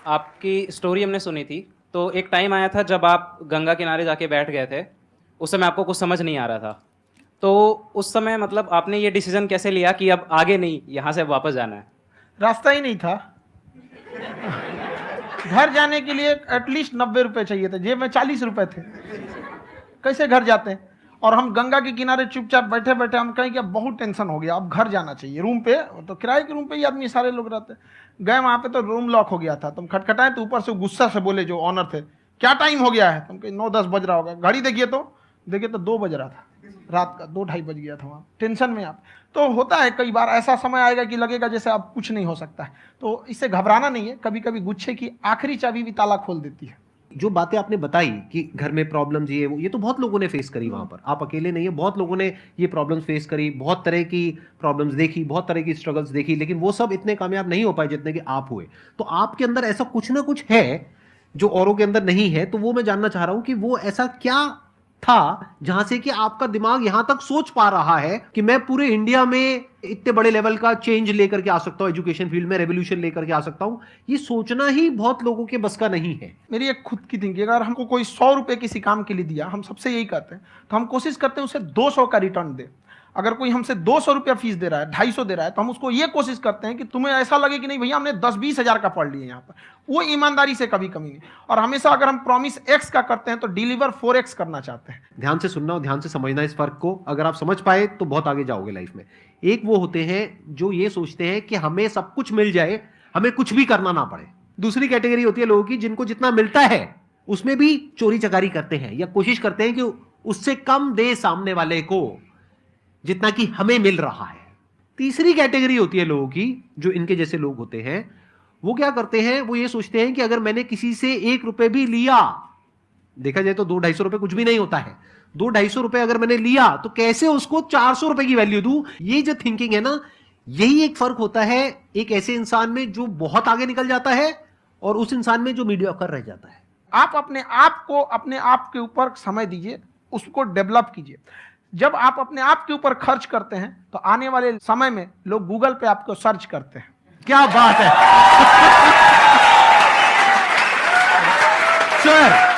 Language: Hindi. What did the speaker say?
आपकी स्टोरी हमने सुनी थी, तो एक टाइम आया था जब आप गंगा किनारे जाके बैठ गए थे। उस समय आपको कुछ समझ नहीं आ रहा था। तो उस समय मतलब आपने ये डिसीज़न कैसे लिया कि अब आगे नहीं, यहाँ से वापस जाना है? रास्ता ही नहीं था। घर जाने के लिए एटलीस्ट 90 रुपए चाहिए थे, जेब में 40 रुपए थे। कैसे घर जाते हैं? और हम गंगा के किनारे चुपचाप बैठे बैठे हम कहें कि अब बहुत टेंशन हो गया, अब घर जाना चाहिए। रूम पे, तो किराए के रूम पे ही आदमी सारे लोग रहते। गए वहां पे तो रूम लॉक हो गया था। तुम खटखटाए तो ऊपर से गुस्सा से बोले जो ऑनर थे, क्या टाइम हो गया है? तुम कहे 9-10 बज रहा होगा। घड़ी देखिए तो 2 बज रहा था रात का, 2-2:30 बज गया था। वहां टेंशन में आप, तो होता है कई बार ऐसा समय आएगा कि लगेगा जैसे अब कुछ नहीं हो सकता है। तो इससे घबराना नहीं है। कभी कभी गुच्छे की आखिरी चाबी भी ताला खोल देती है। जो बातें आपने बताई कि घर में प्रॉब्लम्स ये वो, ये तो बहुत लोगों ने फेस करी वहां पर, आप अकेले नहीं है, बहुत लोगों ने ये प्रॉब्लम्स फेस करी, बहुत तरह की प्रॉब्लम्स देखी, बहुत तरह की स्ट्रगल्स देखी, लेकिन वो सब इतने कामयाब नहीं हो पाए जितने कि आप हुए। तो आपके अंदर ऐसा कुछ ना कुछ है जो औरों के अंदर नहीं है। तो वो मैं जानना चाह रहा हूं कि वो ऐसा क्या था जहां से कि आपका दिमाग यहां तक सोच पा रहा है कि मैं पूरे इंडिया में इतने बड़े लेवल का चेंज लेकर के आ सकता हूं, एजुकेशन फील्ड में रेवोल्यूशन लेकर के आ सकता हूं। ये सोचना ही बहुत लोगों के बस का नहीं है। मेरी एक खुद की थिंकिंग, अगर हमको कोई 100 रुपए किसी काम के लिए दिया, हम सबसे यही करते हैं, तो हम कोशिश करते हैं उसे 200 का रिटर्न दे। अगर कोई हमसे 200 रुपया फीस दे रहा है, 250 दे रहा है, तो हम उसको ये कोशिश करते हैं कि तुम्हें ऐसा लगे कि नहीं भैया हमने 10-20 हजार का पढ़ लिया यहाँ पर। वो ईमानदारी से कभी कमी नहीं। और हमेशा अगर हम प्रॉमिस एक्स का करते हैं तो डिलीवर 4x करना चाहते हैं। ध्यान से सुनना और ध्यान से समझना इस फर्क को। अगर आप समझ पाए तो बहुत आगे जाओगे लाइफ में। एक वो होते हैं जो ये सोचते हैं कि हमें सब कुछ मिल जाए, हमें कुछ भी करना ना पड़े। दूसरी कैटेगरी होती है लोगों की जिनको जितना मिलता है उसमें भी चोरी चकारी करते हैं या कोशिश करते हैं कि उससे कम दे सामने वाले को जितना कि हमें मिल रहा है। तीसरी कैटेगरी होती है लोगों की, जो इनके जैसे लोग होते हैं, वो क्या करते हैं, वो ये सोचते हैं कि अगर मैंने किसी से 1 रुपए भी लिया, देखा जाए तो 200-250 रुपए कुछ भी नहीं होता है, 200-250 रुपए अगर मैंने लिया तो कैसे उसको 400 रुपए की वैल्यू दूं। ये जो थिंकिंग है ना, यही एक फर्क होता है एक ऐसे इंसान में जो बहुत आगे निकल जाता है और उस इंसान में जो मीडियोकर रह जाता है। आप अपने आप को, अपने आप के ऊपर समय दीजिए, उसको डेवलप कीजिए। जब आप अपने आप के ऊपर खर्च करते हैं तो आने वाले समय में लोग गूगल पे आपको सर्च करते हैं। क्या बात है सर।